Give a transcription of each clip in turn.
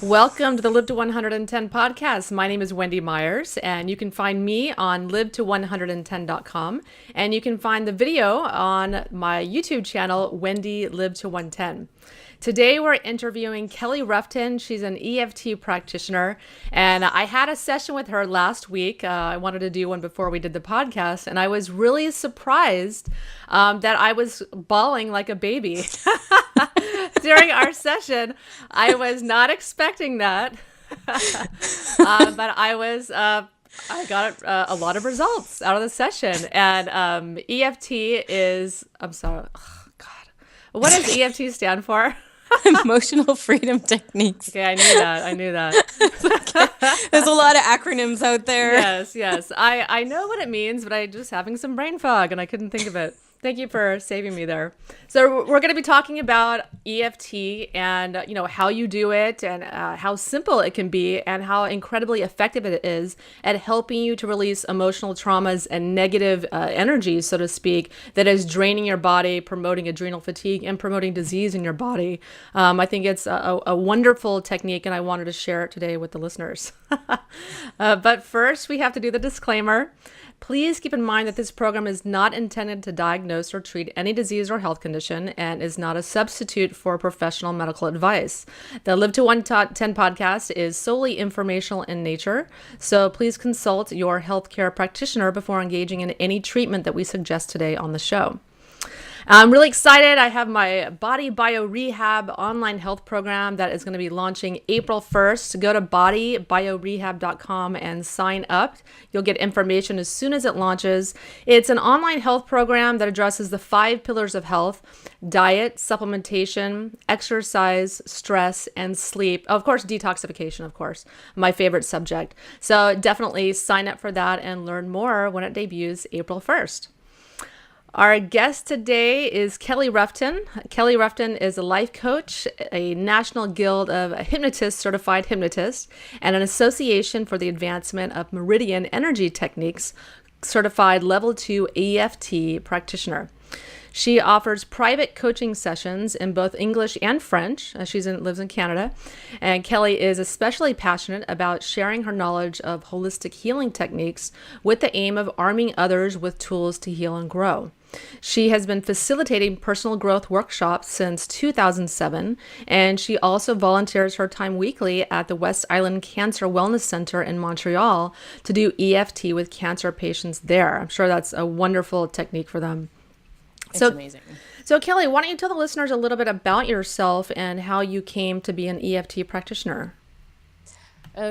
Welcome to the Live to 110 podcast. My name is Wendy Myers, and you can find me on live to110.com. And you can find the video on my YouTube channel, Wendy Live to 110. Today, we're interviewing Kelly Roughton. She's an EFT practitioner, and I had a session with her last week. I wanted to do one before we did the podcast, and I was really surprised that I was bawling like a baby during our session. I was not expecting that, but I got a lot of results out of the session. And EFT is, I'm sorry, oh, God. What does EFT stand for? Emotional freedom techniques. Okay, I knew that. There's a lot of acronyms out there. Yes. I know what it means, but I just having some brain fog and I couldn't think of it. Thank you for saving me there. So we're going to be talking about EFT and how you do it and how simple it can be and how incredibly effective it is at helping you to release emotional traumas and negative energy, so to speak, that is draining your body, promoting adrenal fatigue, and promoting disease in your body. I think it's a wonderful technique, and I wanted to share it today with the listeners. But first, we have to do the disclaimer. Please keep in mind that this program is not intended to diagnose or treat any disease or health condition and is not a substitute for professional medical advice. The Live to 110 podcast is solely informational in nature, so please consult your healthcare practitioner before engaging in any treatment that we suggest today on the show. I'm really excited. I have my Body Bio Rehab online health program that is going to be launching April 1st. Go to bodybiorehab.com and sign up. You'll get information as soon as it launches. It's an online health program that addresses the 5 pillars of health: diet, supplementation, exercise, stress, and sleep. Of course, detoxification, of course, my favorite subject. So definitely sign up for that and learn more when it debuts April 1st. Our guest today is Kelly Roughton. Kelly Roughton is a life coach, a National Guild of Hypnotists certified hypnotist, and an Association for the Advancement of Meridian Energy Techniques certified level 2 EFT practitioner. She offers private coaching sessions in both English and French. She lives in Canada. And Kelly is especially passionate about sharing her knowledge of holistic healing techniques with the aim of arming others with tools to heal and grow. She has been facilitating personal growth workshops since 2007, and she also volunteers her time weekly at the West Island Cancer Wellness Center in Montreal to do EFT with cancer patients there. I'm sure that's a wonderful technique for them. It's amazing. So Kelly, why don't you tell the listeners a little bit about yourself and how you came to be an EFT practitioner?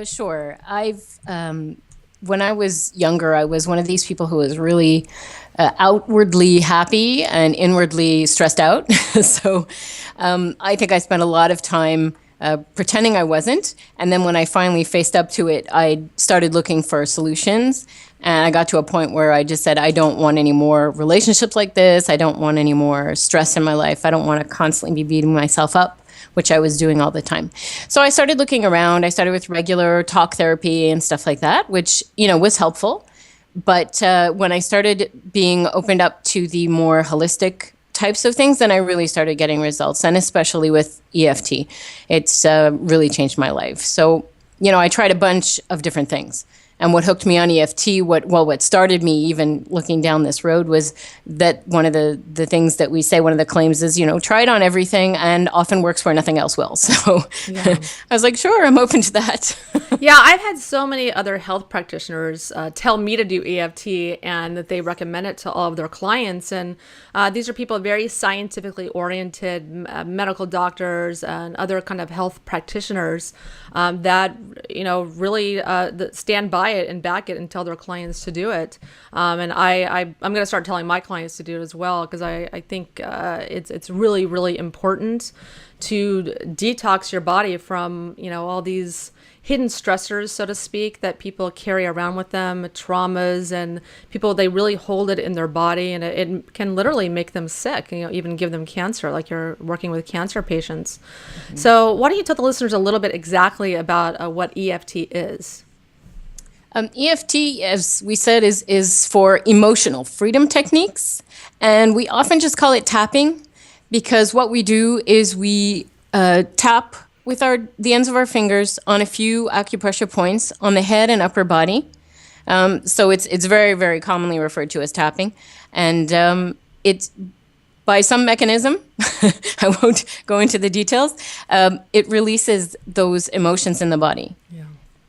Sure. When I was younger, I was one of these people who was really outwardly happy and inwardly stressed out. So I think I spent a lot of time pretending I wasn't. And then when I finally faced up to it, I started looking for solutions. And I got to a point where I just said, I don't want any more relationships like this. I don't want any more stress in my life. I don't want to constantly be beating myself up, which I was doing all the time. So I started looking around. I started with regular talk therapy and stuff like that, which, was helpful. But when I started being opened up to the more holistic types of things, then I really started getting results, and especially with EFT. It's really changed my life. So, I tried a bunch of different things. And what hooked me on EFT, what started me even looking down this road was that one of the things that we say, one of the claims is, try it on everything and often works where nothing else will. So yeah. I was like, sure, I'm open to that. Yeah, I've had so many other health practitioners tell me to do EFT and that they recommend it to all of their clients. And these are people very scientifically oriented, medical doctors and other kind of health practitioners that, really stand by it and back it and tell their clients to do it. And I'm going to start telling my clients to do it as well, because I think it's really, really important to detox your body from, all these hidden stressors, so to speak, that people carry around with them, traumas, and people, they really hold it in their body, and it can literally make them sick, even give them cancer, like you're working with cancer patients. Mm-hmm. So why don't you tell the listeners a little bit exactly about what EFT is? EFT, as we said, is for emotional freedom techniques. And we often just call it tapping, because what we do is we tap with the ends of our fingers on a few acupressure points on the head and upper body. So it's very, very commonly referred to as tapping. And it's by some mechanism, I won't go into the details, it releases those emotions in the body. Yeah.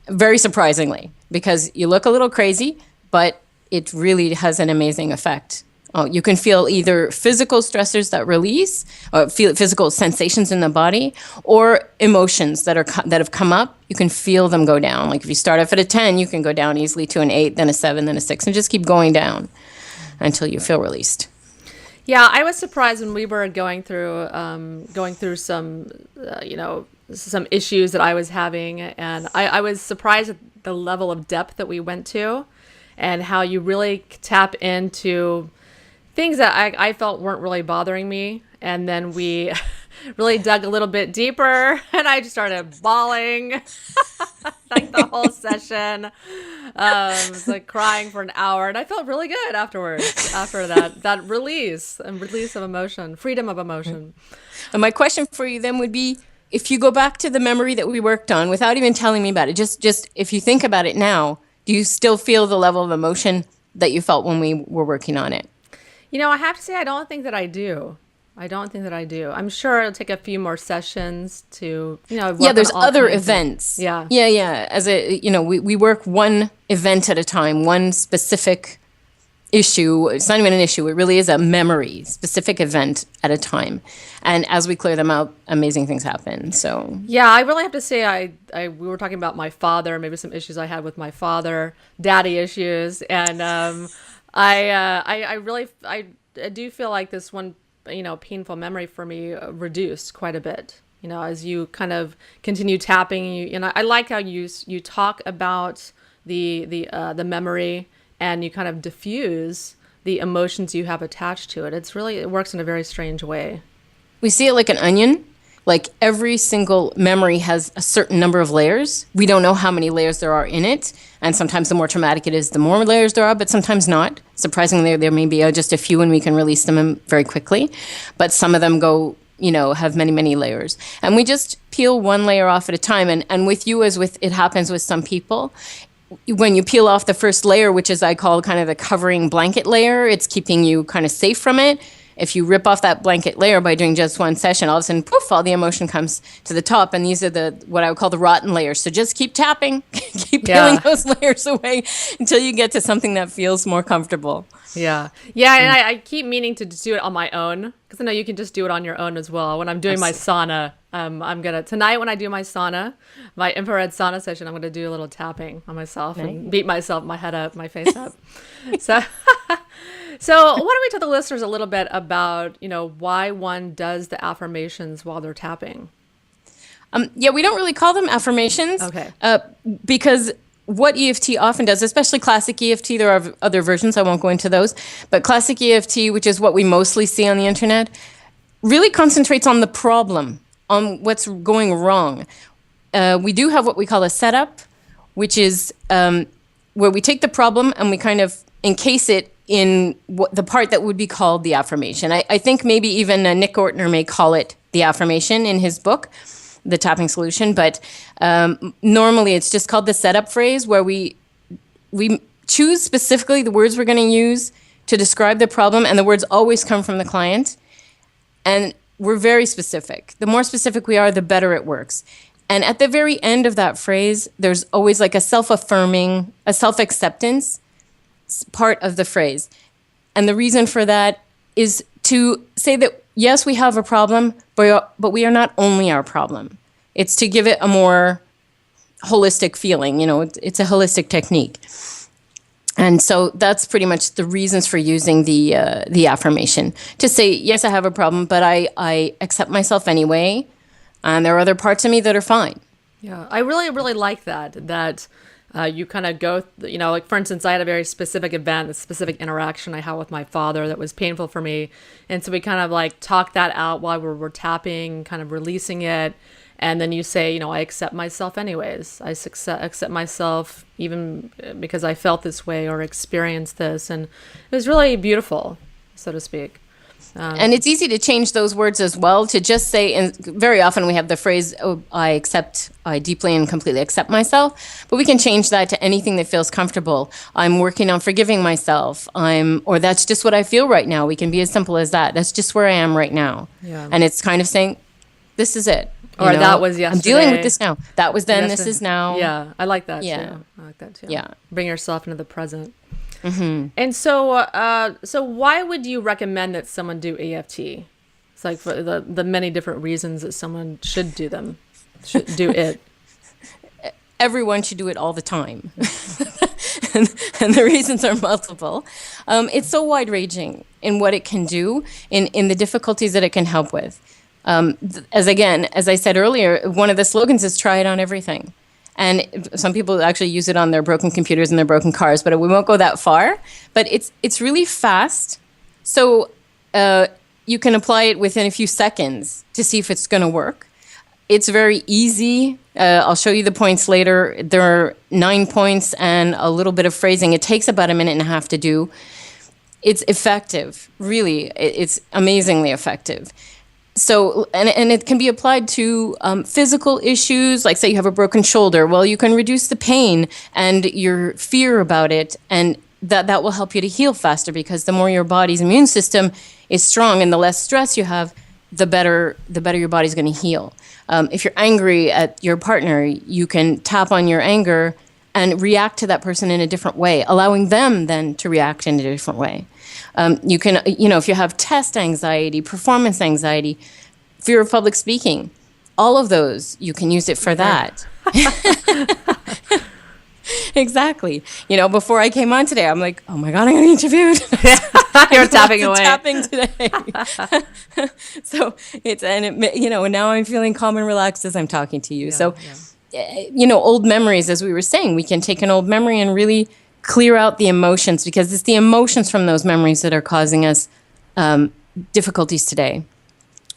Very surprisingly, because you look a little crazy, but it really has an amazing effect. You can feel either physical stressors that release, or feel physical sensations in the body, or emotions that have come up. You can feel them go down. Like if you start off at a 10, you can go down easily to an 8, then a 7, then a 6, and just keep going down until you feel released. Yeah, I was surprised when we were going through some, some issues that I was having, and I was surprised at the level of depth that we went to, and how you really tap into things that I felt weren't really bothering me. And then we really dug a little bit deeper, and I just started bawling like the whole session. I was like crying for an hour, and I felt really good afterwards, after that release of emotion, freedom of emotion. And my question for you then would be, if you go back to the memory that we worked on without even telling me about it, just if you think about it now, do you still feel the level of emotion that you felt when we were working on it? I have to say, I don't think that I do. I'm sure it'll take a few more sessions to, work there's on all other kinds events. Yeah. As we work one event at a time, one specific issue. It's not even an issue. It really is a memory, specific event at a time. And as we clear them out, amazing things happen. So yeah, I really have to say, we were talking about my father, maybe some issues I had with my father, daddy issues, and I do feel like this one, painful memory for me reduced quite a bit. As you kind of continue tapping, I like how you talk about the memory, and you kind of diffuse the emotions you have attached to it. It works in a very strange way. We see it like an onion. Like every single memory has a certain number of layers. We don't know how many layers there are in it. And sometimes the more traumatic it is, the more layers there are, but sometimes not. Surprisingly, there may be just a few and we can release them very quickly. But some of them go, have many, many layers. And we just peel one layer off at a time. And with you, as with it happens with some people, when you peel off the first layer, which is I call kind of the covering blanket layer, it's keeping you kind of safe from it. If you rip off that blanket layer by doing just one session, all of a sudden, poof, all the emotion comes to the top. And these are what I would call the rotten layers. So just keep tapping, keep peeling those layers away until you get to something that feels more comfortable. Yeah. Yeah. And I keep meaning to just do it on my own, because I know you can just do it on your own as well. When I'm doing my sauna, tonight when I do my infrared sauna session, I'm going to do a little tapping on myself and beat my head up, my face up. So why don't we tell the listeners a little bit about, why one does the affirmations while they're tapping? We don't really call them affirmations. Okay. Because what EFT often does, especially classic EFT, there are other versions, I won't go into those, but classic EFT, which is what we mostly see on the internet, really concentrates on the problem, on what's going wrong. We do have what we call a setup, which is where we take the problem and we kind of encase it in the part that would be called the affirmation. I think maybe even Nick Ortner may call it the affirmation in his book, The Tapping Solution, but normally it's just called the setup phrase, where we choose specifically the words we're going to use to describe the problem, and the words always come from the client, and we're very specific. The more specific we are, the better it works. And at the very end of that phrase, there's always like a self-affirming, a self-acceptance part of the phrase. And the reason for that is to say that, yes, we have a problem, but we are not only our problem. It's to give it a more holistic feeling. It's a holistic technique. And so that's pretty much the reasons for using the affirmation. To say, yes, I have a problem, but I accept myself anyway. And there are other parts of me that are fine. Yeah, I really, really like that you kind of go, like for instance, I had a very specific event, a specific interaction I had with my father that was painful for me. And so we kind of like talk that out while we're tapping, kind of releasing it. And then you say, I accept myself anyways. I accept myself even because I felt this way or experienced this. And it was really beautiful, so to speak. And it's easy to change those words as well, to just say, and very often we have the phrase, oh, I deeply and completely accept myself, but we can change that to anything that feels comfortable. I'm working on forgiving myself. Or that's just what I feel right now. We can be as simple as that. That's just where I am right now. Yeah. And it's kind of saying, this is it. Or that was yesterday. I'm dealing with this now. That was then, this is now. Yeah, I like that too. I like that too. Yeah. Bring yourself into the present. Mm-hmm. And so why would you recommend that someone do EFT? It's like for the many different reasons that someone should do it. Everyone should do it all the time. and the reasons are multiple. It's so wide-ranging in what it can do, in the difficulties that it can help with. As I said earlier, one of the slogans is try it on everything. And some people actually use it on their broken computers and their broken cars, but we won't go that far. But it's really fast. So you can apply it within a few seconds to see if it's going to work. It's very easy. I'll show you the points later. There are 9 points and a little bit of phrasing. It takes about a minute and a half to do. It's effective, really. It's amazingly effective. So, and it can be applied to physical issues, like say you have a broken shoulder. Well, you can reduce the pain and your fear about it, and that will help you to heal faster, because the more your body's immune system is strong and the less stress you have, the better your body's going to heal. If you're angry at your partner, you can tap on your anger and react to that person in a different way, allowing them then to react in a different way. You can, if you have test anxiety, performance anxiety, fear of public speaking, all of those, you can use it for that. Exactly. Before I came on today, I'm like, oh my God, I'm going to get interviewed. You're tapping away. Tapping today. And now I'm feeling calm and relaxed as I'm talking to you. Old memories, as we were saying, we can take an old memory and really clear out the emotions, because it's the emotions from those memories that are causing us difficulties today.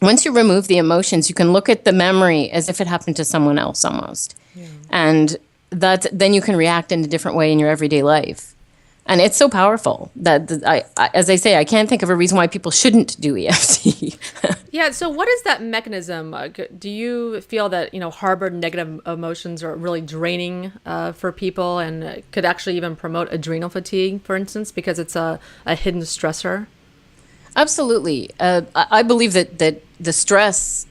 Once you remove the emotions, you can look at the memory as if it happened to someone else almost. Yeah. And then you can react in a different way in your everyday life. And it's so powerful that, as I say, I can't think of a reason why people shouldn't do EFT. Yeah. So what is that mechanism? Do you feel that, harbored negative emotions are really draining for people, and could actually even promote adrenal fatigue, for instance, because it's a hidden stressor? Absolutely. I believe that the stress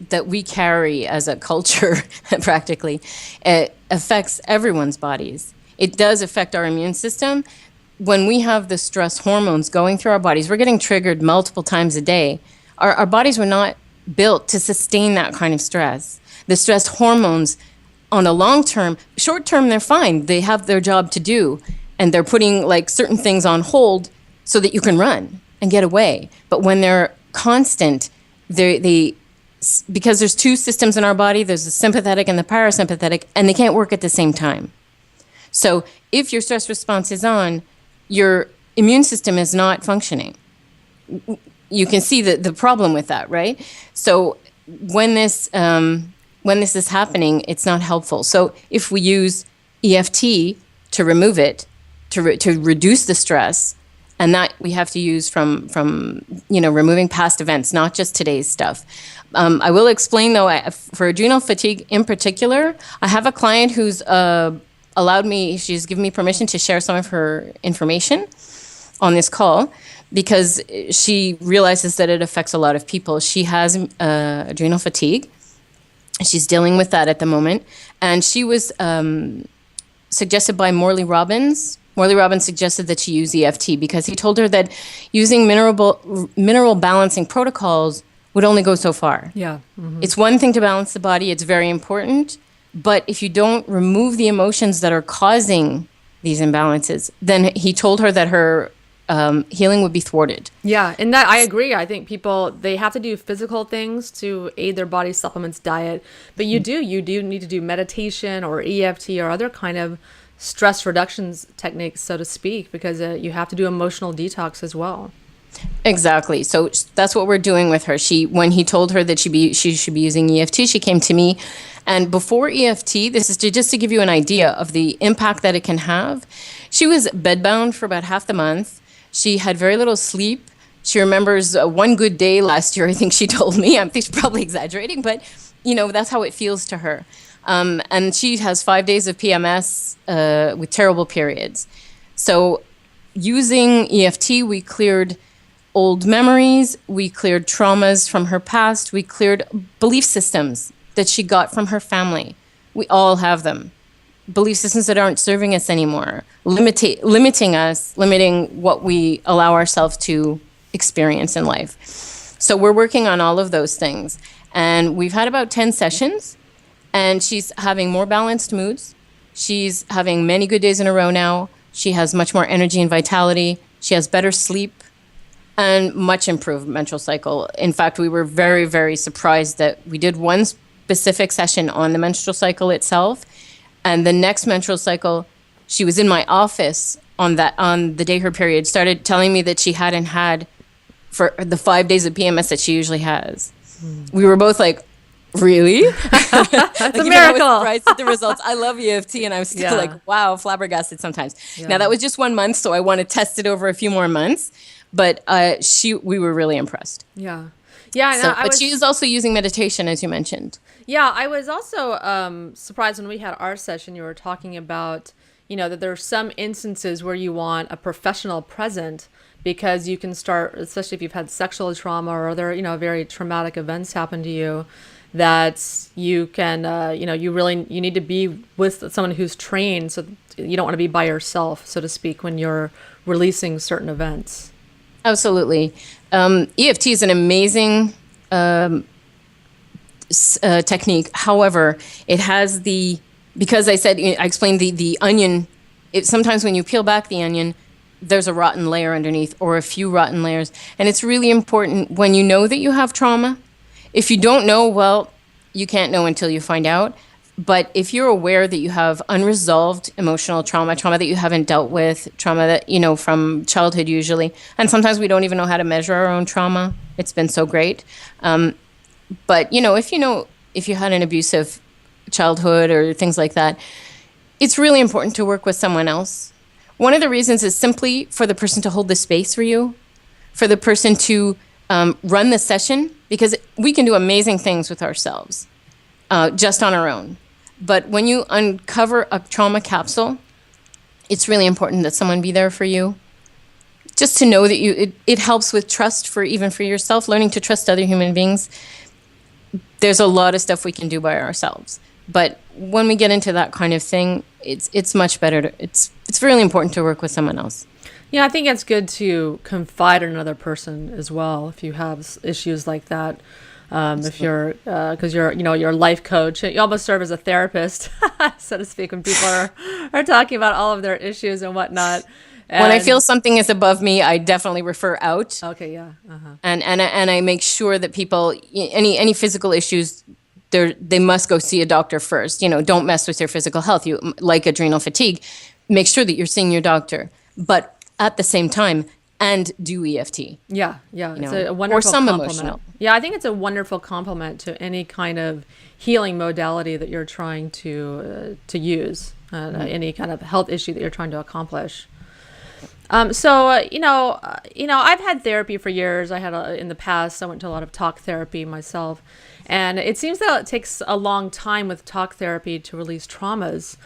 that we carry as a culture practically affects everyone's bodies. It does affect our immune system. When we have the stress hormones going through our bodies, we're getting triggered multiple times a day. Our bodies were not built to sustain that kind of stress. The stress hormones on the long term, short term, they're fine. They have their job to do, and they're putting certain things on hold so that you can run and get away. But when they're constant, because there's two systems in our body, there's the sympathetic and the parasympathetic, and they can't work at the same time. So if your stress response is on, your immune system is not functioning. You can see the problem with that, right? So when this is happening, it's not helpful. So if we use EFT to remove it, to reduce the stress, and that we have to use from removing past events, not just today's stuff. I will explain, though, for adrenal fatigue in particular, I have a client who's she's given me permission to share some of her information on this call, because she realizes that it affects a lot of people. She has adrenal fatigue. She's dealing with that at the moment. And she was suggested by Morley Robbins. Morley Robbins suggested that she use EFT because he told her that using mineral balancing protocols would only go so far. Yeah. Mm-hmm. It's one thing to balance the body. It's very important. But if you don't remove the emotions that are causing these imbalances, then he told her that her healing would be thwarted. Yeah, and that I agree. I think people, they have to do physical things to aid their body, supplements, diet. But you do need to do meditation or EFT or other kind of stress reductions techniques, so to speak, because you have to do emotional detox as well. Exactly. So that's what we're doing with her. When he told her that she should be using EFT, she came to me. And before EFT, this is just to give you an idea of the impact that it can have. She was bedbound for about half the month. She had very little sleep. She remembers one good day last year, I think she told me. I think she's probably exaggerating, but, that's how it feels to her. And she has 5 days of PMS with terrible periods. So using EFT, we cleared old memories, we cleared traumas from her past, we cleared belief systems that she got from her family. We all have them. Belief systems that aren't serving us anymore, limiting us, limiting what we allow ourselves to experience in life. So we're working on all of those things. And we've had about 10 sessions, and she's having more balanced moods. She's having many good days in a row now. She has much more energy and vitality. She has better sleep and much improved menstrual cycle. In fact, we were very, very surprised that we did one specific session on the menstrual cycle itself. And the next menstrual cycle, she was in my office on the day her period started, telling me that she hadn't had for the 5 days of PMS that she usually has. We were both like, really? That's a miracle. I was surprised at the results. I love EFT, and I'm still like, wow, flabbergasted sometimes. Yeah. Now, that was just 1 month, so I want to test it over a few more months. But we were really impressed. Yeah. Yeah. But she is also using meditation, as you mentioned. Yeah, I was also surprised when we had our session. You were talking about, that there are some instances where you want a professional present because you can start, especially if you've had sexual trauma or other, very traumatic events happen to you, that you can, you need to be with someone who's trained. So you don't want to be by yourself, so to speak, when you're releasing certain events. Absolutely. EFT is an amazing technique. However, it has because I explained the onion. Sometimes when you peel back the onion, there's a rotten layer underneath or a few rotten layers. And it's really important when you know that you have trauma. If you don't know, well, you can't know until you find out. But if you're aware that you have unresolved emotional trauma that you haven't dealt with, trauma that, from childhood usually, and sometimes we don't even know how to measure our own trauma. It's been so great. But, if you had an abusive childhood or things like that, it's really important to work with someone else. One of the reasons is simply for the person to hold the space for you, for the person to run the session, because we can do amazing things with ourselves just on our own. But when you uncover a trauma capsule, it's really important that someone be there for you. Just to know that it helps with trust for yourself, learning to trust other human beings. There's a lot of stuff we can do by ourselves. But when we get into that kind of thing, it's much better. It's really important to work with someone else. Yeah, I think it's good to confide in another person as well if you have issues like that. If you're, because you're your life coach, you almost serve as a therapist, so to speak, when people are talking about all of their issues and whatnot. When I feel something is above me, I definitely refer out. Okay, yeah. Uh-huh. And I make sure that people, any physical issues, they must go see a doctor first. Don't mess with your physical health. You like adrenal fatigue, make sure that you're seeing your doctor. But at the same time, and do EFT. Yeah. It's a wonderful or some compliment. Emotional. Yeah, I think it's a wonderful complement to any kind of healing modality that you're trying to use, any kind of health issue that you're trying to accomplish. So I've had therapy for years. I had in the past. I went to a lot of talk therapy myself, and it seems that it takes a long time with talk therapy to release traumas.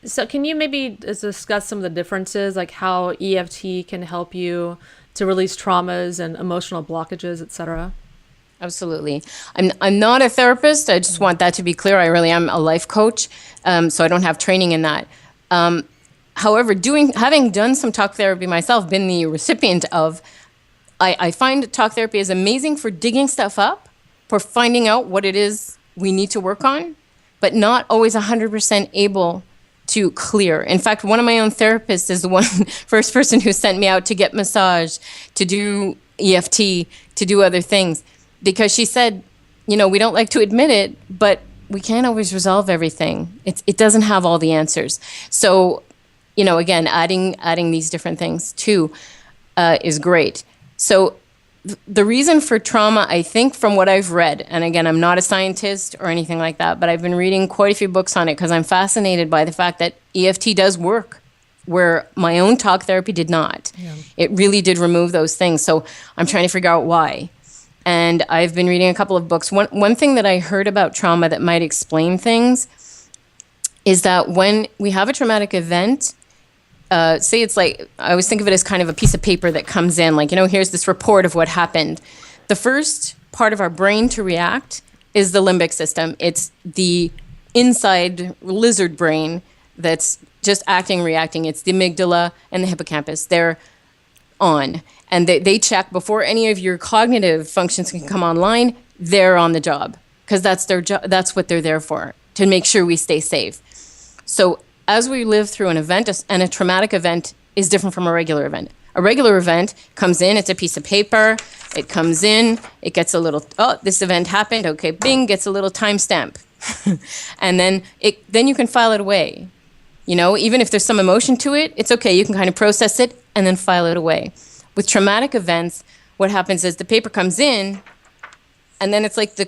So can you maybe discuss some of the differences, like how EFT can help you to release traumas and emotional blockages, etc.? Absolutely. I'm not a therapist. I just want that to be clear. I really am a life coach, so I don't have training in that. However, having done some talk therapy myself, been the recipient of, I find talk therapy is amazing for digging stuff up, for finding out what it is we need to work on, but not always 100% able to clear. In fact, one of my own therapists is the first person who sent me out to get massage, to do EFT, to do other things, because she said, we don't like to admit it, but we can't always resolve everything. It doesn't have all the answers. So, again, adding these different things too is great. So the reason for trauma, I think from what I've read, and again, I'm not a scientist or anything like that, but I've been reading quite a few books on it because I'm fascinated by the fact that EFT does work where my own talk therapy did not. Yeah. It really did remove those things. So I'm trying to figure out why. And I've been reading a couple of books. One thing that I heard about trauma that might explain things is that when we have a traumatic event, say it's like, I always think of it as kind of a piece of paper that comes in, like, here's this report of what happened. The first part of our brain to react is the limbic system. It's the inside lizard brain that's just acting, reacting. It's the amygdala and the hippocampus. They're on. And they check before any of your cognitive functions can come online, they're on the job. Because that's their job. That's what they're there for, to make sure we stay safe. So as we live through an event, and a traumatic event is different from a regular event. A regular event comes in, it's a piece of paper, it comes in, it gets a little, this event happened, okay, bing, gets a little timestamp. And then you can file it away. Even if there's some emotion to it, it's okay, you can kind of process it and then file it away. With traumatic events, what happens is the paper comes in, and then it's like the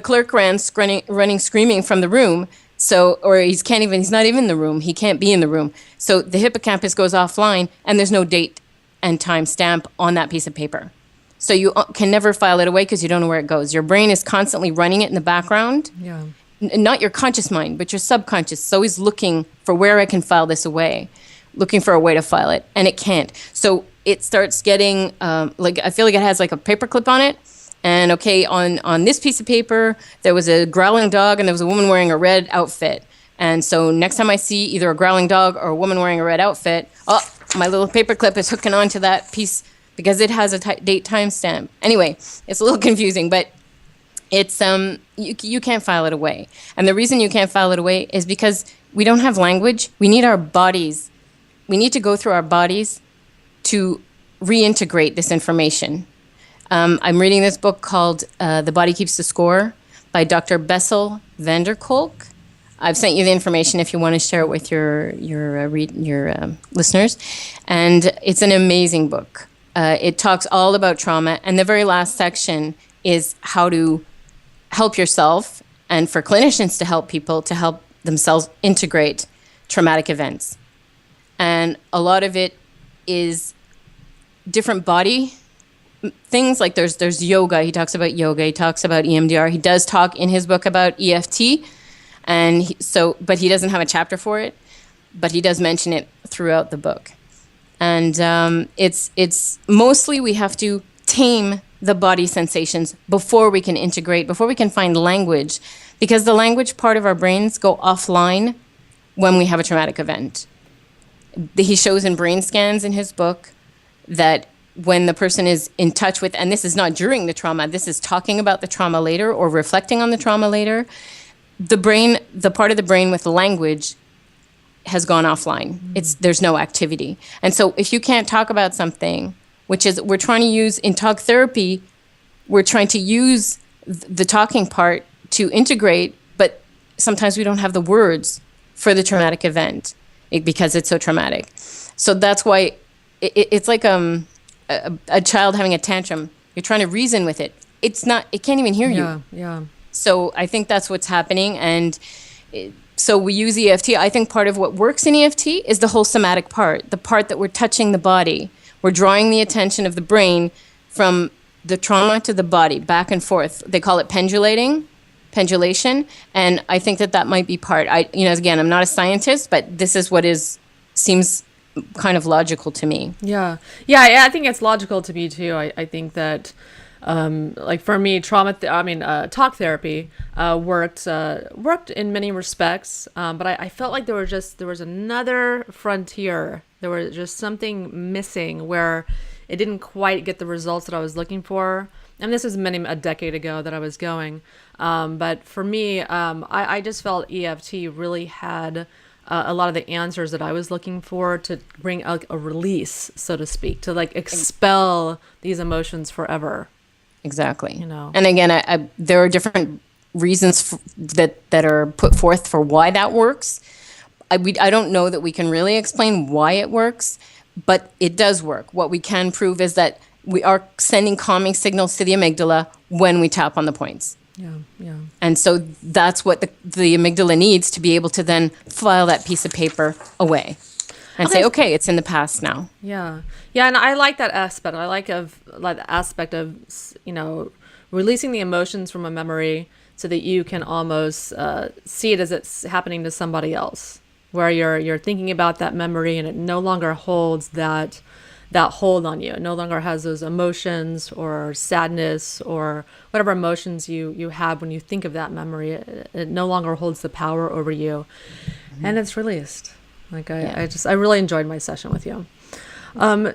clerk running screaming from the room. So, or he's not even in the room. He can't be in the room. So the hippocampus goes offline, and there's no date and time stamp on that piece of paper. So you can never file it away because you don't know where it goes. Your brain is constantly running it in the background. Yeah. Not your conscious mind, but your subconscious. It's always looking for where I can file this away, looking for a way to file it, and it can't. So it starts getting, I feel like it has like a paper clip on it. And okay, on this piece of paper, there was a growling dog and there was a woman wearing a red outfit. And so next time I see either a growling dog or a woman wearing a red outfit, my little paper clip is hooking onto that piece because it has a date timestamp. Anyway, it's a little confusing, but it's you can't file it away. And the reason you can't file it away is because we don't have language. We need our bodies. We need to go through our bodies to reintegrate this information. I'm reading this book called The Body Keeps the Score by Dr. Bessel van der Kolk. I've sent you the information if you want to share it with your listeners. And it's an amazing book. It talks all about trauma. And the very last section is how to help yourself, and for clinicians to help people to help themselves integrate traumatic events. And a lot of it is different body things, like there's yoga. He talks about yoga. He talks about EMDR. He does talk in his book about EFT, but he doesn't have a chapter for it. But he does mention it throughout the book, and it's mostly we have to tame the body sensations before we can integrate, before we can find language, because the language part of our brains go offline when we have a traumatic event. He shows in brain scans in his book that when the person is in touch with, and this is not during the trauma, this is talking about the trauma later or reflecting on the trauma later, the part of the brain with language has gone offline. There's no activity. And so if you can't talk about something, which is we're trying to use in talk therapy, we're trying to use the talking part to integrate, but sometimes we don't have the words for the traumatic event because it's so traumatic. So that's why it's like a child having a tantrum. You're trying to reason with it. It can't even hear you. Yeah. So I think that's what's happening. And so we use EFT. I think part of what works in EFT is the whole somatic part, the part that we're touching the body. We're drawing the attention of the brain from the trauma to the body, back and forth. They call it pendulation. And I think that might be part. Again, I'm not a scientist, but this is what seems kind of logical to me. Yeah. I think it's logical to me too. I think that, like for me, talk therapy worked in many respects, but I felt like there was another frontier. There was just something missing where it didn't quite get the results that I was looking for. And this was a decade ago that I was going. But for me, I just felt EFT really had a lot of the answers that I was looking for to bring a release, so to speak, to like expel these emotions forever. Exactly. And again, there are different reasons that are put forth for why that works. I don't know that we can really explain why it works, but it does work. What we can prove is that we are sending calming signals to the amygdala when we tap on the points. Yeah. And so that's what the amygdala needs to be able to then file that piece of paper away. and say, okay, it's in the past now. Yeah. Yeah. And I like that aspect. I like the aspect of, releasing the emotions from a memory so that you can almost see it as it's happening to somebody else, where you're thinking about that memory and it no longer holds that hold on you. It no longer has those emotions or sadness or whatever emotions you have when you think of that memory. It no longer holds the power over you, and it's released. Like I really enjoyed my session with you.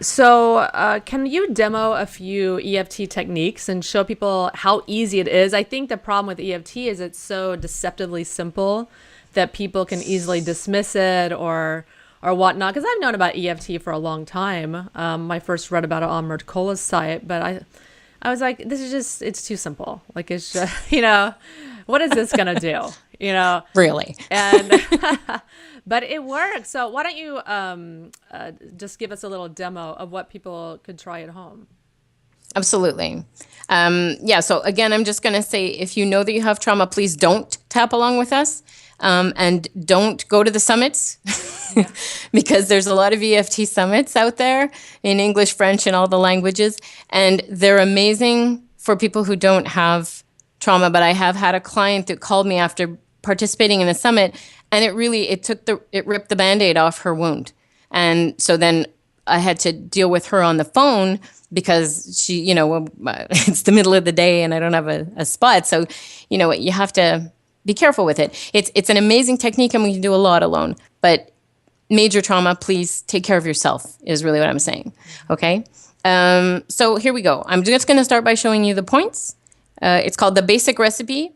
So can you demo a few EFT techniques and show people how easy it is? I think the problem with EFT is it's so deceptively simple that people can easily dismiss it or whatnot. Because I've known about EFT for a long time. I first read about it on Mercola's site, but I was like, it's too simple. Like, it's just, what is this going to do? Really. And, but it works. So why don't you just give us a little demo of what people could try at home? Absolutely. So again, I'm just going to say, if you know that you have trauma, please don't tap along with us. And don't go to the summits because there's a lot of EFT summits out there in English, French, and all the languages. And they're amazing for people who don't have trauma. But I have had a client that called me after participating in a summit, and it ripped the Band-Aid off her wound. And so then I had to deal with her on the phone because she, it's the middle of the day and I don't have a spot. So, you have to be careful with it. It's an amazing technique and we can do a lot alone. But major trauma, please take care of yourself is really what I'm saying. Okay? So here we go. I'm just going to start by showing you the points. It's called the basic recipe.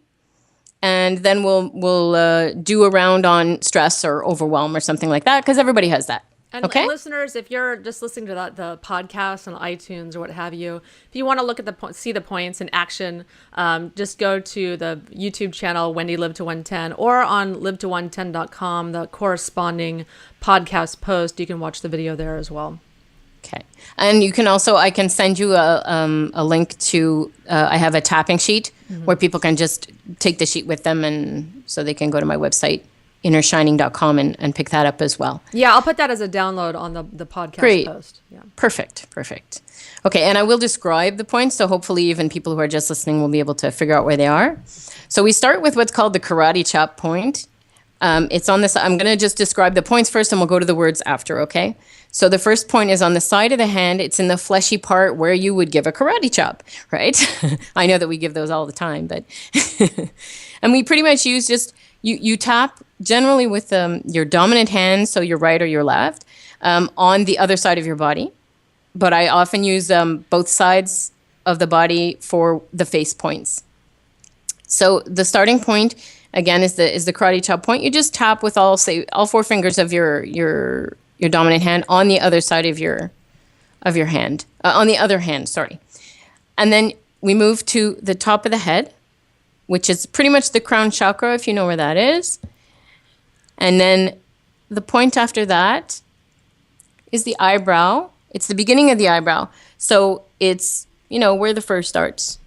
And then we'll do a round on stress or overwhelm or something like that because everybody has that. And okay? Listeners, if you're just listening to the podcast on iTunes or what have you, if you want to look at see the points in action, just go to the YouTube channel, Wendy Live to 110, or on live to110.com, the corresponding podcast post. You can watch the video there as well. Okay. And you can also, I can send you a link to, I have a tapping sheet where people can just take the sheet with them and so they can go to my website, innershining.com and pick that up as well. Yeah, I'll put that as a download on the podcast post. Yeah. Perfect. Okay, and I will describe the points, so hopefully even people who are just listening will be able to figure out where they are. So we start with what's called the karate chop point. It's on this. I'm going to just describe the points first and we'll go to the words after, okay? So the first point is on the side of the hand. It's in the fleshy part where you would give a karate chop, right? I know that we give those all the time, but... and we pretty much use just... You tap generally with your dominant hand, so your right or your left, on the other side of your body. But I often use both sides of the body for the face points. So the starting point, again, is the karate chop point. You just tap with all four fingers of your dominant hand on the other side of your hand, on the other hand, sorry. And then we move to the top of the head, which is pretty much the crown chakra, if you know where that is. And then the point after that is the eyebrow. It's the beginning of the eyebrow. So it's, where the fur starts,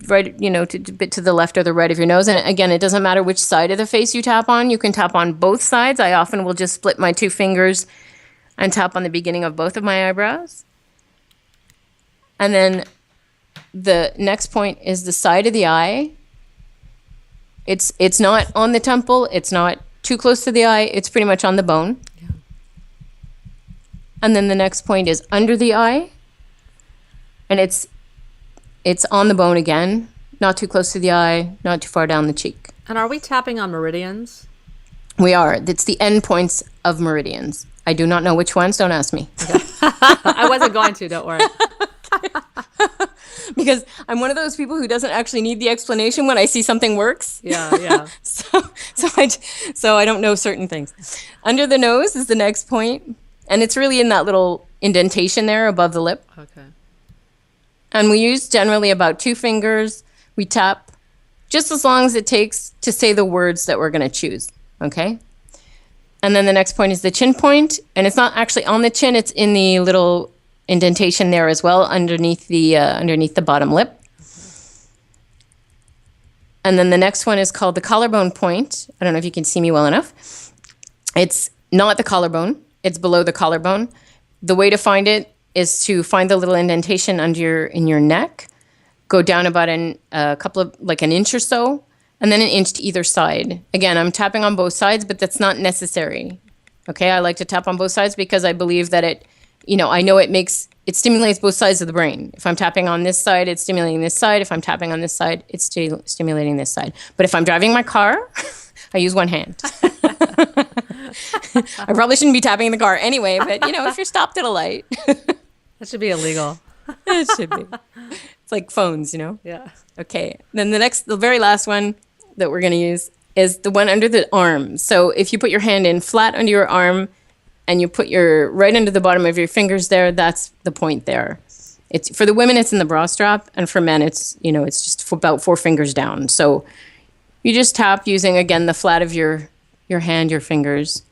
right, a bit to the left or the right of your nose. And again, it doesn't matter which side of the face you tap on. You can tap on both sides. I often will just split my two fingers and tap on the beginning of both of my eyebrows. And then the next point is the side of the eye. It's not on the temple. It's not too close to the eye. It's pretty much on the bone. Yeah. And then the next point is under the eye. And it's on the bone again. Not too close to the eye, not too far down the cheek. And are we tapping on meridians? We are. It's the end points of meridians. I do not know which ones. Don't ask me. Okay. I wasn't going to. Don't worry. Because I'm one of those people who doesn't actually need the explanation when I see something works. Yeah. So I don't know certain things. Under the nose is the next point, and it's really in that little indentation there above the lip. Okay. And we use generally about 2 fingers. We tap just as long as it takes to say the words that we're going to choose. Okay. And then the next point is the chin point, and it's not actually on the chin. It's in the little indentation there as well, underneath the bottom lip. And then the next one is called the collarbone point. I don't know if you can see me well enough. It's not the collarbone. It's below the collarbone. The way to find it is to find the little indentation in your neck, go down about a couple of, like an inch or so, and then an inch to either side. Again, I'm tapping on both sides, but that's not necessary. Okay, I like to tap on both sides because I believe that I know it stimulates both sides of the brain. If I'm tapping on this side, it's stimulating this side. If I'm tapping on this side, it's stimulating this side. But if I'm driving my car, I use one hand. I probably shouldn't be tapping the car anyway, but if you're stopped at a light. That should be illegal. It should be. It's like phones, Yeah. Okay, then the very last one that we're going to use is the one under the arm. So if you put your hand in flat under your arm and you put your right under the bottom of your fingers there, that's the point there. It's for the women, it's in the bra strap, and for men, it's just about 4 fingers down. So you just tap using, again, the flat of your hand, your fingers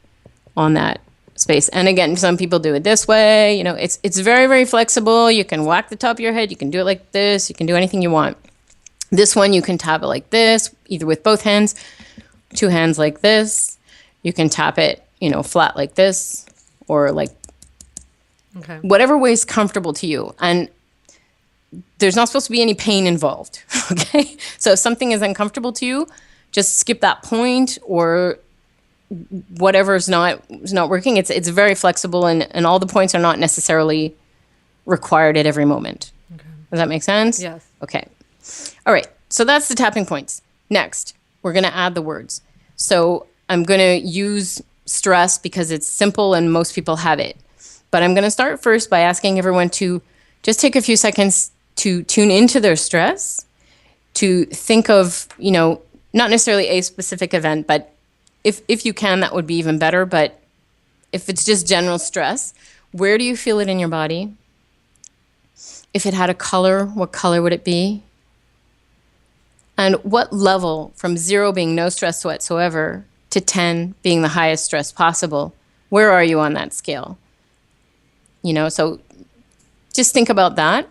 on that space. And again, some people do it this way. It's very, very flexible. You can whack the top of your head. You can do it like this. You can do anything you want. This one, you can tap it like this, either with both hands, 2 hands like this. You can tap it, flat like this, or like whatever way is comfortable to you. And there's not supposed to be any pain involved, okay? So if something is uncomfortable to you, just skip that point, or whatever's not working. It's very flexible, and all the points are not necessarily required at every moment. Okay. Does that make sense? Yes. Okay. All right. So that's the tapping points. Next, we're going to add the words. So I'm going to use stress because it's simple and most people have it. But I'm going to start first by asking everyone to just take a few seconds to tune into their stress, to think of, not necessarily a specific event, but if you can, that would be even better. But if it's just general stress, where do you feel it in your body? If it had a color, what color would it be? And what level, from 0 being no stress whatsoever to 10 being the highest stress possible, where are you on that scale? So just think about that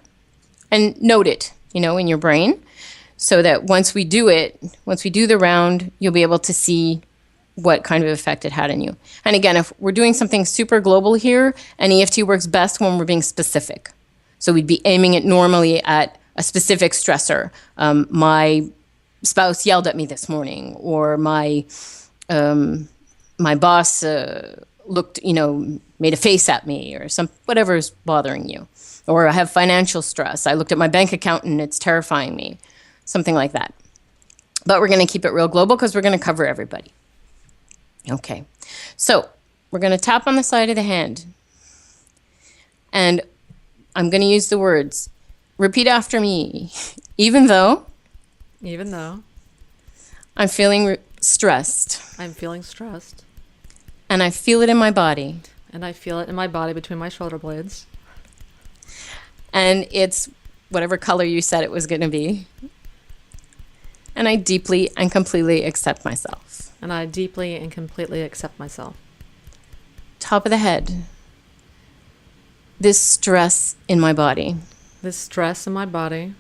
and note it, in your brain, so that once we do the round, you'll be able to see what kind of effect it had on you. And again, if we're doing something super global here, an EFT works best when we're being specific. So we'd be aiming it normally at a specific stressor. My spouse yelled at me this morning, or my boss looked, made a face at me, or whatever's bothering you. Or I have financial stress. I looked at my bank account and it's terrifying me. Something like that. But we're going to keep it real global because we're going to cover everybody. Okay. So we're going to tap on the side of the hand. And I'm going to use the words. Repeat after me. Even though I'm feeling stressed. I'm feeling stressed. And I feel it in my body. And I feel it in my body between my shoulder blades. And it's whatever color you said it was going to be. And I deeply and completely accept myself. And I deeply and completely accept myself. Top of the head. This stress in my body. This stress in my body.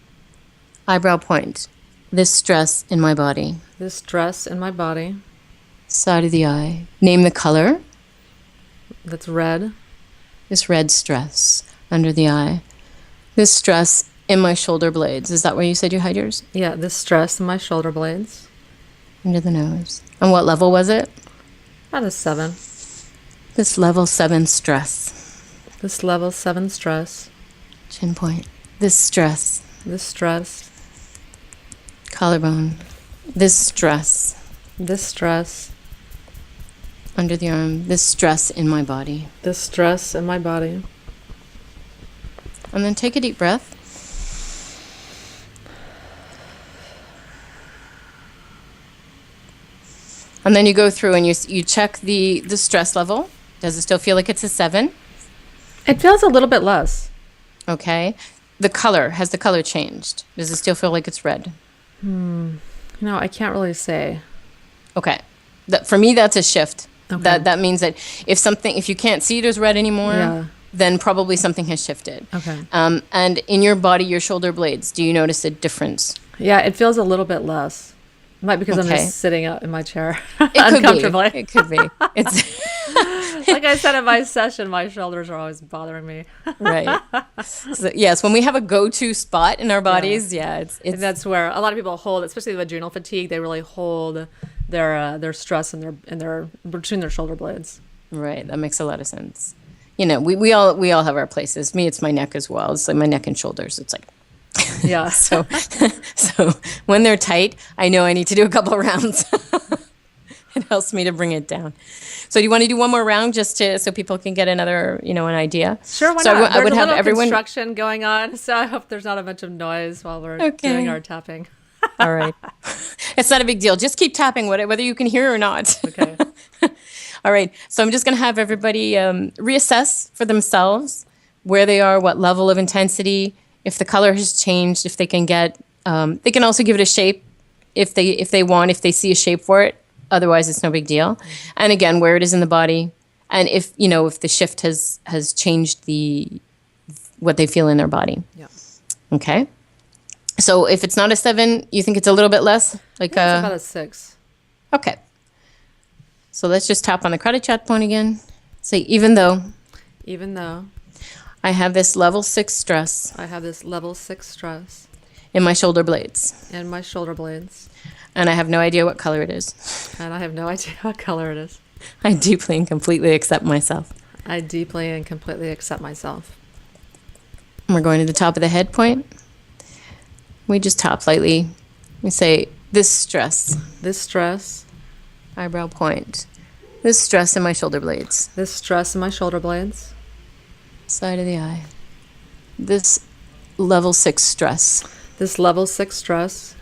Eyebrow point. This stress in my body. This stress in my body. Side of the eye. Name the color. That's red. This red stress under the eye. This stress in my shoulder blades. Is that where you said you had yours? Yeah, this stress in my shoulder blades. Under the nose. And what level was it? About a 7. This level 7 stress. This level 7 stress. Chin point. This stress. This stress. Collarbone. This stress. This stress. Under the arm. This stress in my body. This stress in my body. And then take a deep breath. And then you go through and you check the stress level. Does it still feel like it's a 7? It feels a little bit less. Okay. The color. Has the color changed? Does it still feel like it's red? I can't really say. Okay. For me, that's a shift. Okay. That means that if you can't see it as red anymore, then probably something has shifted. Okay. And in your body, your shoulder blades, do you notice a difference? Yeah, it feels a little bit less. Might be because I'm just sitting out in my chair It uncomfortably. It could be. Like I said in my session, my shoulders are always bothering me. Right. So, yes, when we have a go-to spot in our bodies, it's and that's where a lot of people hold, especially with adrenal fatigue. They really hold their stress in their between their shoulder blades. right. That makes a lot of sense. You know, we all have our places. Me, it's my neck as well. It's like my neck and shoulders. It's like, Yeah. so when they're tight, I know I need to do a couple of rounds. It helps me to bring it down. So do you want to do one more round just so people can get another, an idea? Sure, why so not? I would There's have a little everyone construction going on, so I hope there's not a bunch of noise while we're doing our tapping. All right. It's not a big deal. Just keep tapping whether you can hear or not. Okay. All right. So I'm just going to have everybody reassess for themselves where they are, what level of intensity, if the color has changed, if they can get, they can also give it a shape if they want, if they see a shape for it. Otherwise, it's no big deal. And again, where it is in the body, and if the shift has changed what they feel in their body. Yeah. Okay. So if it's not a 7, you think it's a little bit less? Like It's about a 6. Okay. So let's just tap on the credit chat point again. Say, even though I have this level 6 stress I have this level 6 stress in my shoulder blades, in my shoulder blades, and I have no idea what color it is, and I have no idea what color it is. I deeply and completely accept myself. I deeply and completely accept myself. And we're going to the top of the head point. We just tap lightly. We say, this stress, eyebrow point, this stress in my shoulder blades, this stress in my shoulder blades, side of the eye, this level 6 stress, this level 6 stress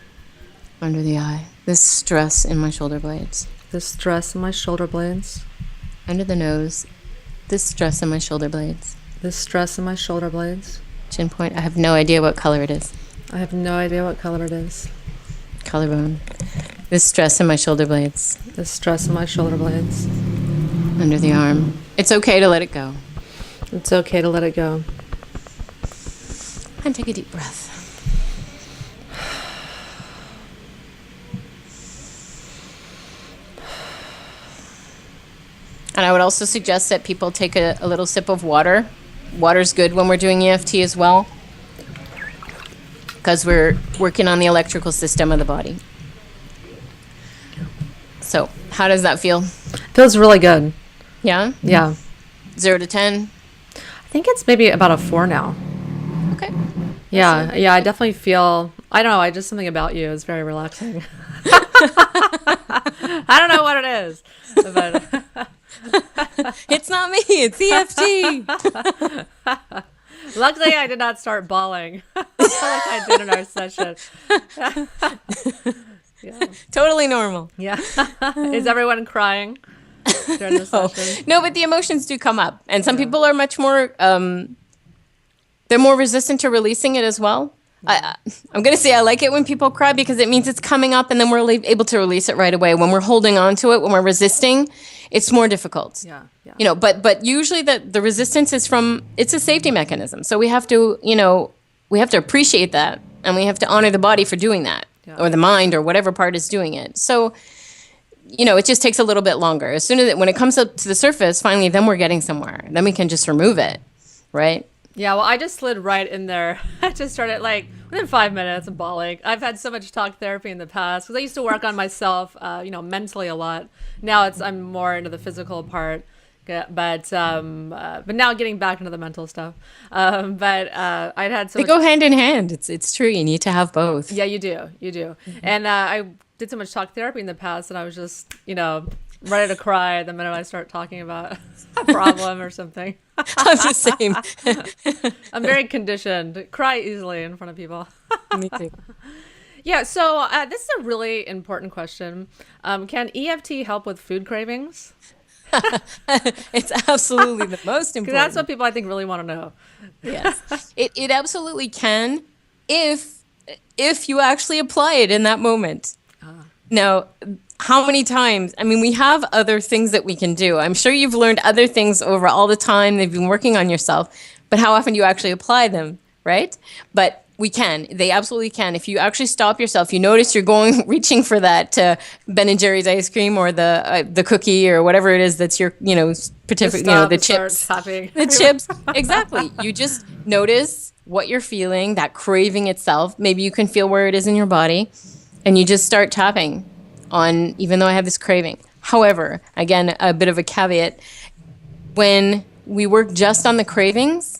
under the eye, this stress in my shoulder blades, this stress in my shoulder blades, under the nose, this stress in my shoulder blades, this stress in my shoulder blades, chin point. I have no idea what color it is. I have no idea what color it is. Collarbone, this stress in my shoulder blades, This stress in my shoulder blades. under the arm. It's okay to let it go. It's okay to let it go. And take a deep breath. And I would also suggest that people take a little sip of water. Water's good when we're doing EFT as well, because we're working on the electrical system of the body. So, how does that feel? Feels really good. Yeah? Yeah. 0 to 10? I think it's maybe about a 4 now. Okay. Yeah. Yeah. I definitely feel, I don't know. Just something about you is very relaxing. I don't know what it is, but It's not me, it's EFT. luckily I did not start bawling like I did in our session. Yeah. Totally normal. Yeah. Is everyone crying during the session? No, but the emotions do come up. And some people are much more, they're more resistant to releasing it as well. I'm going to say I like it when people cry because it means it's coming up and then we're able to release it right away. When we're holding on to it, when we're resisting, it's more difficult. Yeah. Yeah. But usually the resistance is it's a safety mechanism. So we have to, we have to appreciate that and we have to honor the body for doing that. Yeah. Or the mind or whatever part is doing it. So, it just takes a little bit longer. As soon as when it comes up to the surface, finally, then we're getting somewhere. Then we can just remove it, right? Yeah, well, I just slid right in there. I just started within 5 minutes of bawling. I've had so much talk therapy in the past because I used to work on myself, mentally a lot. Now I'm more into the physical part, but now getting back into the mental stuff. I'd had so they much. go hand in hand. It's true. You need to have both. Yeah, you do. Mm-hmm. And I did so much talk therapy in the past, and I was just, ready to cry the minute I start talking about a problem or something. I'm the same. I'm very conditioned to cry easily in front of people. Me too. Yeah, so this is a really important question. Can EFT help with food cravings? It's absolutely the most important. That's what people I think really want to know. Yes, it absolutely can if you actually apply it in that moment. Now, how many times? I mean, we have other things that we can do. I'm sure you've learned other things over all the time. They've been working on yourself, but how often do you actually apply them, right? But We can. They absolutely can. If you actually stop yourself, you notice you're going, reaching for that Ben and Jerry's ice cream or the cookie or whatever it is that's your, the chips. The chips. Exactly. You just notice what you're feeling, that craving itself. Maybe you can feel where it is in your body, and you just start tapping on, even though I have this craving. However, again, a bit of a caveat, when we work just on the cravings,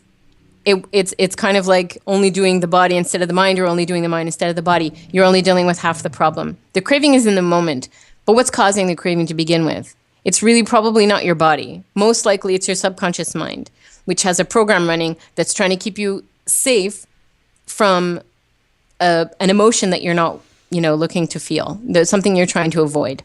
it's kind of like only doing the body instead of the mind, or only doing the mind instead of the body. You're only dealing with half the problem. The craving is in the moment, but what's causing the craving to begin with? It's really probably not your body. Most likely it's your subconscious mind, which has a program running that's trying to keep you safe from an emotion that you're not, looking to feel. There's something you're trying to avoid.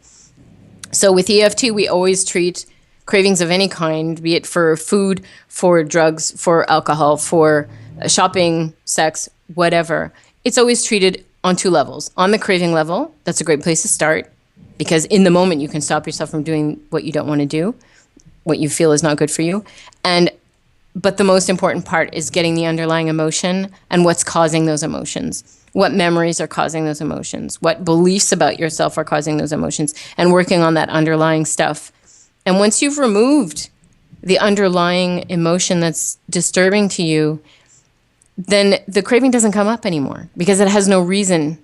So with EFT, we always treat cravings of any kind, be it for food, for drugs, for alcohol, for shopping, sex, whatever. It's always treated on 2 levels. On the craving level, that's a great place to start, because in the moment you can stop yourself from doing what you don't want to do, what you feel is not good for you. But the most important part is getting the underlying emotion and what's causing those emotions. What memories are causing those emotions? What beliefs about yourself are causing those emotions? And working on that underlying stuff. And once you've removed the underlying emotion that's disturbing to you, then the craving doesn't come up anymore, because it has no reason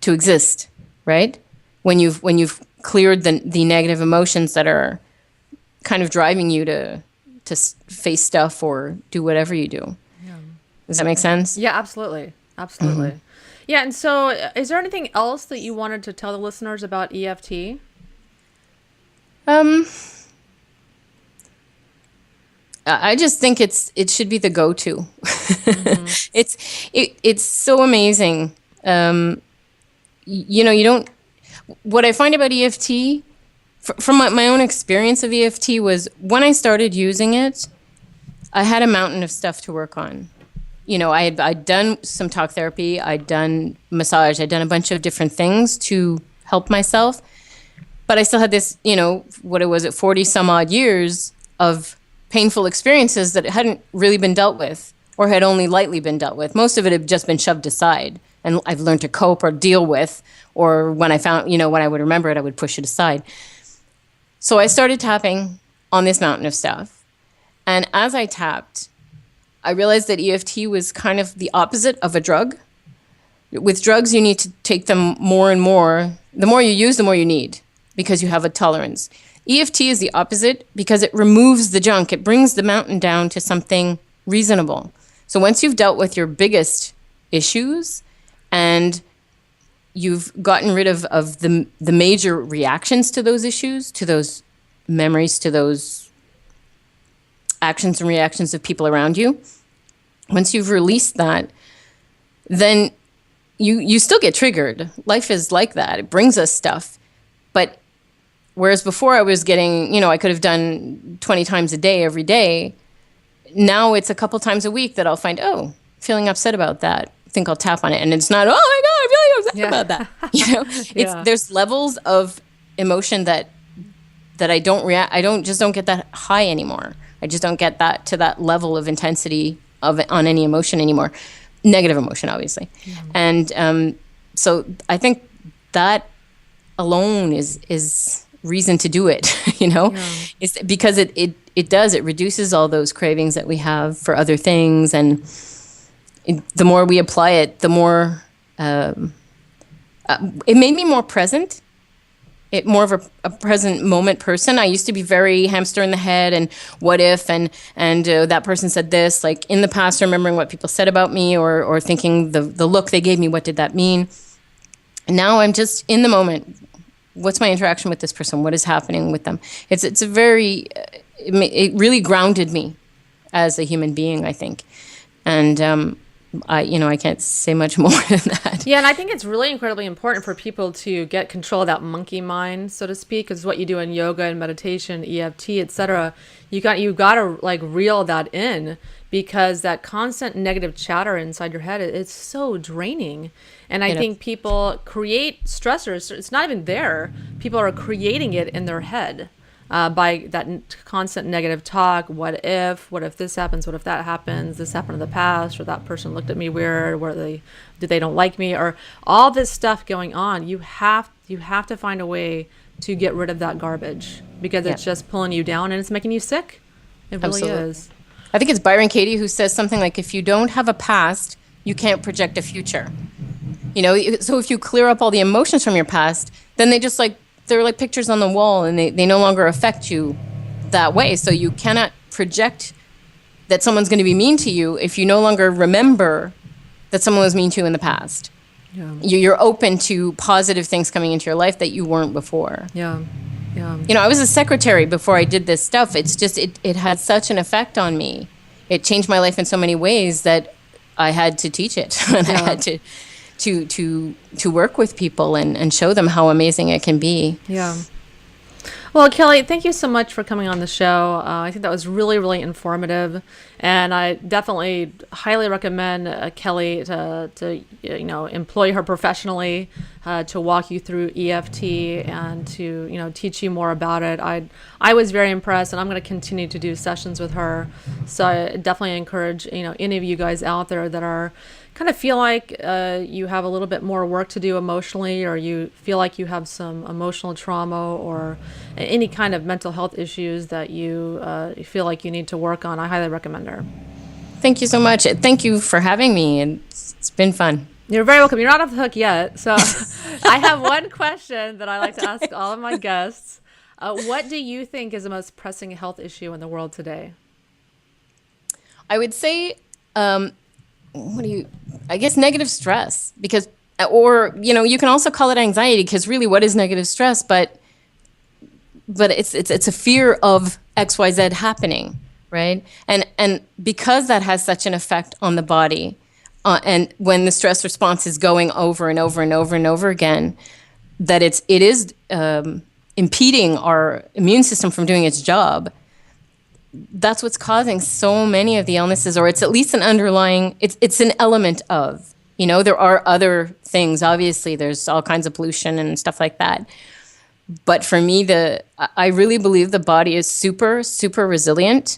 to exist, right? When you've cleared the negative emotions that are kind of driving you to face stuff or do whatever you do. Yeah. Does that make sense? Yeah, absolutely. Absolutely. Mm-hmm. Yeah. And so is there anything else that you wanted to tell the listeners about EFT? I just think it should be the go-to. Mm-hmm. It's so amazing. You don't. What I find about EFT, from my own experience of EFT, was when I started using it, I had a mountain of stuff to work on. I'd done some talk therapy, I'd done massage, I'd done a bunch of different things to help myself, but I still had this, 40 some odd years of painful experiences that hadn't really been dealt with, or had only lightly been dealt with. Most of it had just been shoved aside, and I've learned to cope or deal with, or when I found, when I would remember it, I would push it aside. So I started tapping on this mountain of stuff. And as I tapped, I realized that EFT was kind of the opposite of a drug. With drugs, you need to take them more and more. The more you use, the more you need, because you have a tolerance. EFT is the opposite, because it removes the junk. It brings the mountain down to something reasonable. So once you've dealt with your biggest issues and you've gotten rid of the major reactions to those issues, to those memories, to those actions and reactions of people around you, once you've released that, then you still get triggered. Life is like that. It brings us stuff. But whereas before I was getting, I could have done 20 times a day every day, now it's a couple times a week that I'll find, feeling upset about that. I think I'll tap on it. And it's not, oh my God, I'm feeling upset about that. There's levels of emotion that I don't react. I don't get that high anymore. I just don't get that to that level of intensity on any emotion anymore. Negative emotion, obviously. And so I think that alone is reason to do it, It's because it does. It reduces all those cravings that we have for other things. And the more we apply it, the more it made me more present. More of a present moment person. I used to be very hamster in the head and what if and that person said this, like in the past, remembering what people said about me or thinking the look they gave me, what did that mean? Now I'm just in the moment. What's my interaction with this person? What is happening with them? It's a very, it really grounded me as a human being, I think. And I can't say much more than that. Yeah, and I think it's really incredibly important for people to get control of that monkey mind, so to speak, because what you do in yoga and meditation, EFT, etc. You got to like reel that in, because that constant negative chatter inside your head, it's so draining. And I think people create stressors. It's not even there. People are creating it in their head. by that constant negative talk. What if this happens? What if that happens? This happened in the past, or that person looked at me weird, did they don't like me, or all this stuff going on. You have to find a way to get rid of that garbage, because it's just pulling you down and it's making you sick. It really is. I think it's Byron Katie who says something like, if you don't have a past, you can't project a future. So if you clear up all the emotions from your past, then they're like pictures on the wall, and they no longer affect you that way. So you cannot project that someone's going to be mean to you if you no longer remember that someone was mean to you in the past. Yeah. You're open to positive things coming into your life that you weren't before. Yeah. Yeah. I was a secretary before I did this stuff. It's just, it had such an effect on me. It changed my life in so many ways that I had to teach it. And I had to work with people and show them how amazing it can be. Yeah. Well, Kelly, thank you so much for coming on the show. I think that was really, really informative, and I definitely highly recommend Kelly to employ her professionally to walk you through EFT and to teach you more about it. I was very impressed, and I'm going to continue to do sessions with her. So I definitely encourage any of you guys out there that are kind of feel like you have a little bit more work to do emotionally, or you feel like you have some emotional trauma or any kind of mental health issues that you feel like you need to work on, I highly recommend her. Thank you so much. Thank you for having me, and it's been fun. You're very welcome. You're not off the hook yet. So I have one question that I like to ask all of my guests. What do you think is the most pressing health issue in the world today? I would say I guess negative stress, because, or, you can also call it anxiety, because really what is negative stress, but it's a fear of XYZ happening, right? And because that has such an effect on the body, and when the stress response is going over and over and over and over again, that it is impeding our immune system from doing its job. That's what's causing so many of the illnesses, or it's at least an underlying, it's an element of, there are other things. Obviously, there's all kinds of pollution and stuff like that. But for me, I really believe the body is super, super resilient.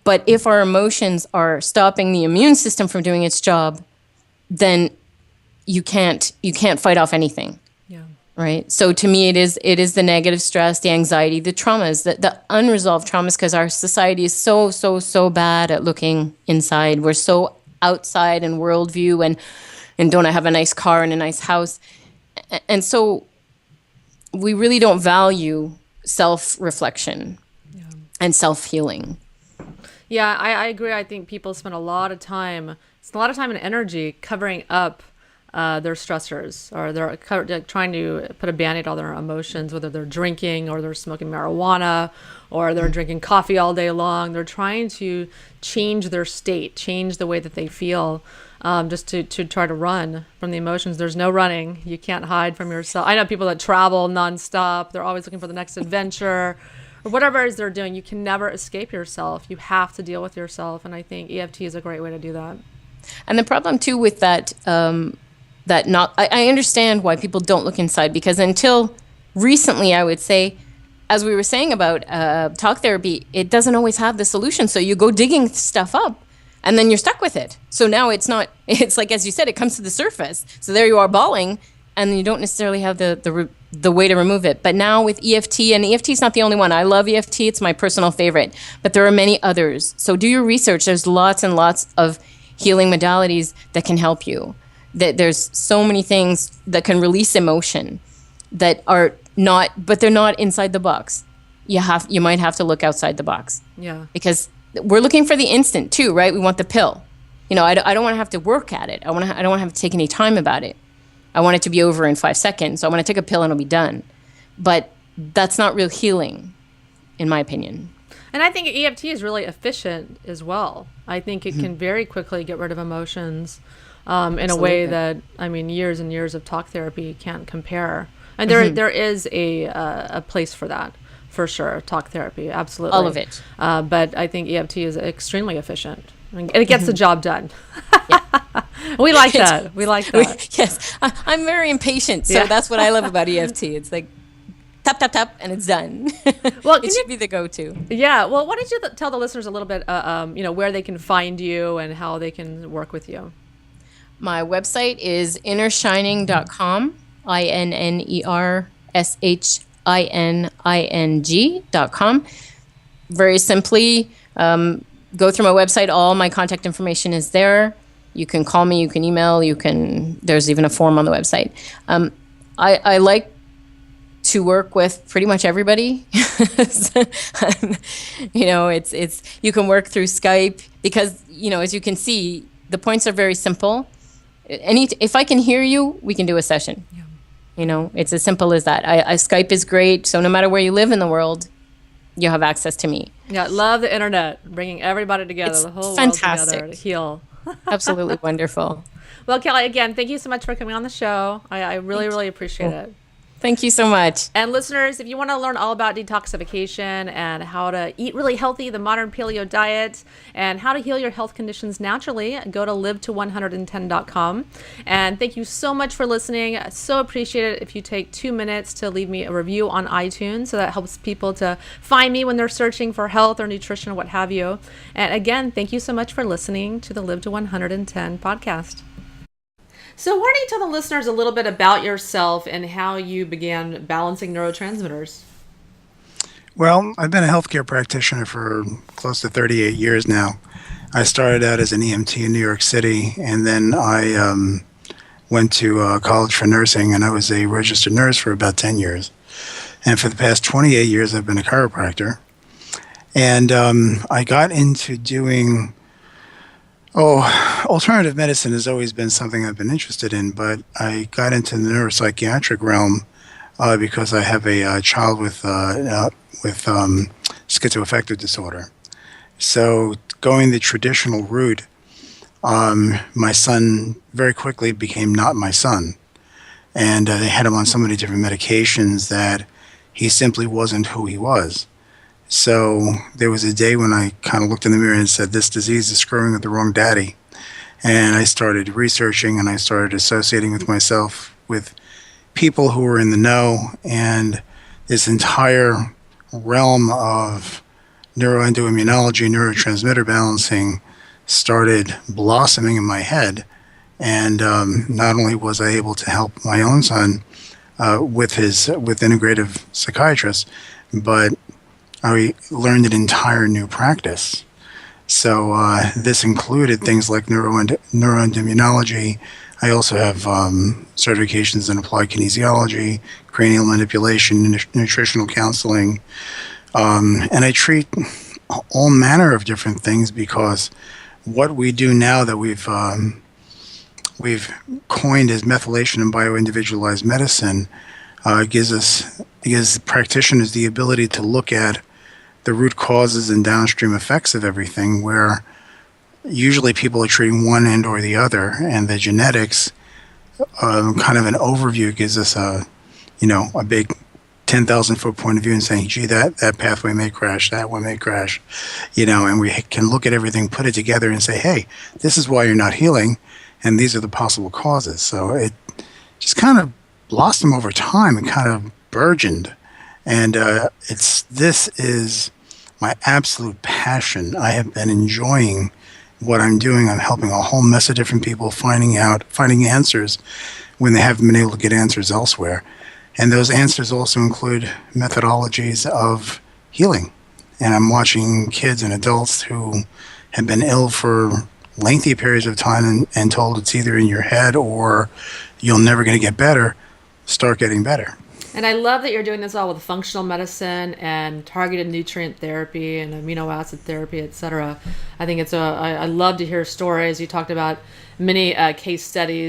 But if our emotions are stopping the immune system from doing its job, then you can't fight off anything. Yeah. Right. So to me, it is the negative stress, the anxiety, the traumas, the unresolved traumas, because our society is so, so, so bad at looking inside. We're so outside in worldview and don't I have a nice car and a nice house. And so we really don't value self-reflection and self-healing. Yeah, I agree. I think people spend a lot of time and energy covering up their stressors, or they're trying to put a Band-Aid on their emotions, whether they're drinking or they're smoking marijuana or they're drinking coffee all day long. They're trying to change their state, change the way that they feel, just to try to run from the emotions. There's no running. You can't hide from yourself. I know people that travel nonstop. They're always looking for the next adventure or whatever it is they're doing. You can never escape yourself. You have to deal with yourself. And I think EFT is a great way to do that. And the problem too with that, I understand why people don't look inside, because until recently, I would say, as we were saying about talk therapy, it doesn't always have the solution. So you go digging stuff up and then you're stuck with it. So now it's like, as you said, it comes to the surface. So there you are bawling, and you don't necessarily have the way to remove it. But now with EFT, and EFT is not the only one. I love EFT. It's my personal favorite, but there are many others. So do your research. There's lots and lots of healing modalities that can help you. There's so many things that can release emotion that are not, but they're not inside the box. You might have to look outside the box. Yeah. Because we're looking for the instant too, right? We want the pill. I don't want to have to work at it. I don't want to have to take any time about it. I want it to be over in 5 seconds. So I want to take a pill and it'll be done. But that's not real healing, in my opinion. And I think EFT is really efficient as well. I think it can very quickly get rid of emotions. In Absolutely. A way that, years and years of talk therapy can't compare. And there is a place for that, for sure. Talk therapy, absolutely. All of it. But I think EFT is extremely efficient. And it gets the job done. Yeah. We like that. Yes. I'm very impatient. So that's what I love about EFT. It's like, tap, tap, tap, and it's done. Well, It should be the go-to. Yeah. Well, why don't you tell the listeners a little bit, where they can find you and how they can work with you? My website is innershining.com, INNERSHINING.com. Very simply, go through my website. All my contact information is there. You can call me, you can email, there's even a form on the website. I like to work with pretty much everybody. It's you can work through Skype because, as you can see, the points are very simple. If I can hear you, we can do a session. Yeah. It's as simple as that. Skype is great. So no matter where you live in the world, you have access to me. Yeah, love the internet, bringing everybody together, It's the whole fantastic. world together to heal. Absolutely wonderful. Well, Kelly, again, thank you so much for coming on the show. I really, really appreciate it. Thank you so much. And listeners, if you want to learn all about detoxification and how to eat really healthy, the modern paleo diet, and how to heal your health conditions naturally, go to live-to110.com. And thank you so much for listening. I so appreciate it if you take 2 minutes to leave me a review on iTunes. So that helps people to find me when they're searching for health or nutrition or what have you. And again, thank you so much for listening to the Live to 110 podcast. So why don't you tell the listeners a little bit about yourself and how you began balancing neurotransmitters? Well, I've been a healthcare practitioner for close to 38 years now. I started out as an EMT in New York City, and then I went to college for nursing, and I was a registered nurse for about 10 years. And for the past 28 years, I've been a chiropractor. And I got into doing alternative medicine has always been something I've been interested in, but I got into the neuropsychiatric realm because I have a child with schizoaffective disorder. So going the traditional route, my son very quickly became not my son. And they had him on so many different medications that he simply wasn't who he was. So there was a day when I kind of looked in the mirror and said, this disease is screwing with the wrong daddy. And I started researching and I started associating with myself with people who were in the know. And this entire realm of neuroendoimmunology, neurotransmitter balancing started blossoming in my head. And not only was I able to help my own son with integrative psychiatrists, but I learned an entire new practice. So this included things like neuroendoimmunology. I also have certifications in applied kinesiology, cranial manipulation, nutritional counseling, and I treat all manner of different things because what we do now that we've coined as methylation and bioindividualized medicine gives practitioners the ability to look at the root causes and downstream effects of everything, where usually people are treating one end or the other, and the genetics, kind of an overview, gives us a big 10,000-foot point of view and saying, gee, that pathway may crash, that one may crash, and we can look at everything, put it together and say, hey, this is why you're not healing, and these are the possible causes. So it just kind of blossomed over time and kind of burgeoned. And this is my absolute passion. I have been enjoying what I'm doing. I'm helping a whole mess of different people finding answers when they haven't been able to get answers elsewhere. And those answers also include methodologies of healing. And I'm watching kids and adults who have been ill for lengthy periods of time and told it's either in your head or you're never going to get better, start getting better. And I love that you're doing this all with functional medicine and targeted nutrient therapy and amino acid therapy, etc. I think I love to hear stories. You talked about many case studies